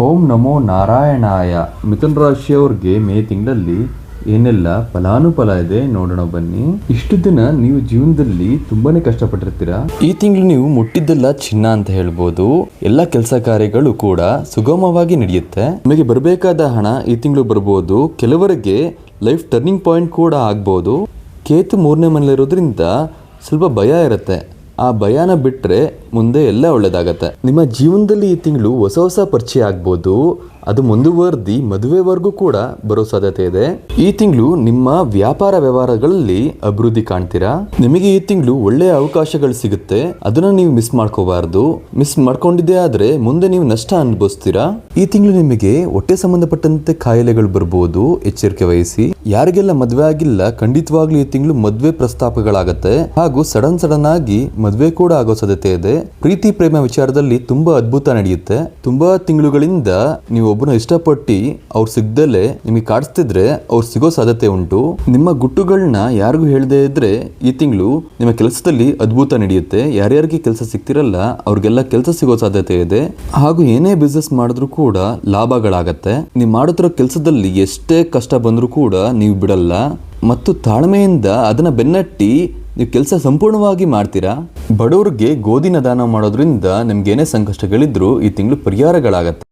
ಓಂ ನಮೋ ನಾರಾಯಣಾಯ. ಮಿಥುನ ರಾಶಿಯವರಿಗೆ ಮೇ ತಿಂಗಳಲ್ಲಿ ಏನೆಲ್ಲ ಫಲಾನುಫಲ ಇದೆ ನೋಡೋಣ ಬನ್ನಿ. ಇಷ್ಟು ದಿನ ನೀವು ಜೀವನದಲ್ಲಿ ತುಂಬಾನೇ ಕಷ್ಟಪಟ್ಟಿರ್ತೀರಾ. ಈ ತಿಂಗಳು ನೀವು ಮುಟ್ಟಿದ್ದೆಲ್ಲ ಚಿನ್ನ ಅಂತ ಹೇಳ್ಬೋದು. ಎಲ್ಲ ಕೆಲಸ ಕಾರ್ಯಗಳು ಕೂಡ ಸುಗಮವಾಗಿ ನಡೆಯುತ್ತೆ. ನಿಮಗೆ ಬರಬೇಕಾದ ಹಣ ಈ ತಿಂಗಳು ಬರ್ಬೋದು. ಕೆಲವರಿಗೆ ಲೈಫ್ ಟರ್ನಿಂಗ್ ಪಾಯಿಂಟ್ ಕೂಡ ಆಗ್ಬೋದು. ಕೇತು 3ನೇ ಮನೇಲಿರೋದ್ರಿಂದ ಸ್ವಲ್ಪ ಭಯ ಇರುತ್ತೆ. ಆ ಭಯನ ಬಿಟ್ಟರೆ ಮುಂದೆ ಎಲ್ಲ ಒಳ್ಳೇದಾಗತ್ತೆ. ನಿಮ್ಮ ಜೀವನದಲ್ಲಿ ಈ ತಿಂಗಳು ಹೊಸ ಹೊಸ ಪರಿಚಯ ಆಗ್ಬೋದು. ಅದು ಮುಂದುವರೆದಿ ಮದುವೆವರೆಗೂ ಕೂಡ ಬರೋ ಸಾಧ್ಯತೆ ಇದೆ. ಈ ತಿಂಗಳು ನಿಮ್ಮ ವ್ಯಾಪಾರ ವ್ಯವಹಾರಗಳಲ್ಲಿ ಅಭಿವೃದ್ಧಿ ಕಾಣ್ತೀರಾ. ನಿಮಗೆ ಈ ತಿಂಗಳು ಒಳ್ಳೆಯ ಅವಕಾಶಗಳು ಸಿಗುತ್ತೆ. ಅದನ್ನ ನೀವು ಮಿಸ್ ಮಾಡ್ಕೋಬಾರ್ದು. ಮಿಸ್ ಮಾಡ್ಕೊಂಡಿದ್ದೇ ಆದ್ರೆ ಮುಂದೆ ನೀವು ನಷ್ಟ ಅನುಭವಿಸ್ತೀರಾ. ಈ ತಿಂಗಳು ನಿಮಗೆ ಹೊಟ್ಟೆ ಸಂಬಂಧಪಟ್ಟಂತೆ ಕಾಯಿಲೆಗಳು ಬರ್ಬೋದು. ಎಚ್ಚರಿಕೆ ವಹಿಸಿ. ಯಾರಿಗೆಲ್ಲ ಮದುವೆ ಆಗಿಲ್ಲ ಖಂಡಿತವಾಗ್ಲೂ ಈ ತಿಂಗಳು ಮದುವೆ ಪ್ರಸ್ತಾಪಗಳಾಗತ್ತೆ. ಹಾಗೂ ಸಡನ್ ಆಗಿ ಮದುವೆ ಕೂಡ ಆಗೋ ಸಾಧ್ಯತೆ ಇದೆ. ಪ್ರೀತಿ ಪ್ರೇಮ ವಿಚಾರದಲ್ಲಿ ತುಂಬಾ ಅದ್ಭುತ ನಡೆಯುತ್ತೆ. ತುಂಬಾ ತಿಂಗಳುಗಳಿಂದ ನೀವು ಒಬ್ಬನ ಇಷ್ಟಪಟ್ಟು ಅವ್ರು ಸಿಗ್ದಲೆ ನಿಮಗೆ ಕಾಡಿಸ್ತಿದ್ರೆ ಅವ್ರು ಸಿಗೋ ಸಾಧ್ಯತೆ ಉಂಟು. ನಿಮ್ಮ ಗುಟ್ಟುಗಳನ್ನ ಯಾರಿಗೂ ಹೇಳದೇ ಇದ್ರೆ ಈ ತಿಂಗಳು ನಿಮ್ಮ ಕೆಲಸದಲ್ಲಿ ಅದ್ಭುತ ನಡೆಯುತ್ತೆ. ಯಾರ್ಯಾರಿಗೆ ಕೆಲಸ ಸಿಗ್ತಿರಲ್ಲ ಅವ್ರಿಗೆಲ್ಲ ಕೆಲಸ ಸಿಗೋ ಸಾಧ್ಯತೆ ಇದೆ. ಹಾಗೂ ಏನೇ ಬಿಸ್ನೆಸ್ ಮಾಡಿದ್ರು ಕೂಡ ಲಾಭಗಳಾಗತ್ತೆ. ನೀವು ಮಾಡುತ್ತಿರೋ ಕೆಲಸದಲ್ಲಿ ಎಷ್ಟೇ ಕಷ್ಟ ಬಂದರೂ ಕೂಡ ನೀವು ಬಿಡಲ್ಲ ಮತ್ತು ತಾಳ್ಮೆಯಿಂದ ಅದನ್ನ ಬೆನ್ನಟ್ಟಿ ನೀವು ಕೆಲಸ ಸಂಪೂರ್ಣವಾಗಿ ಮಾಡ್ತೀರಾ. ಬಡವರಿಗೆ ಗೋಧಿನ ದಾನ ಮಾಡೋದ್ರಿಂದ ನಿಮ್ಗೆ ಏನೇ ಸಂಕಷ್ಟಗಳಿದ್ರು ಈ ತಿಂಗಳು ಪರಿಹಾರಗಳಾಗತ್ತೆ.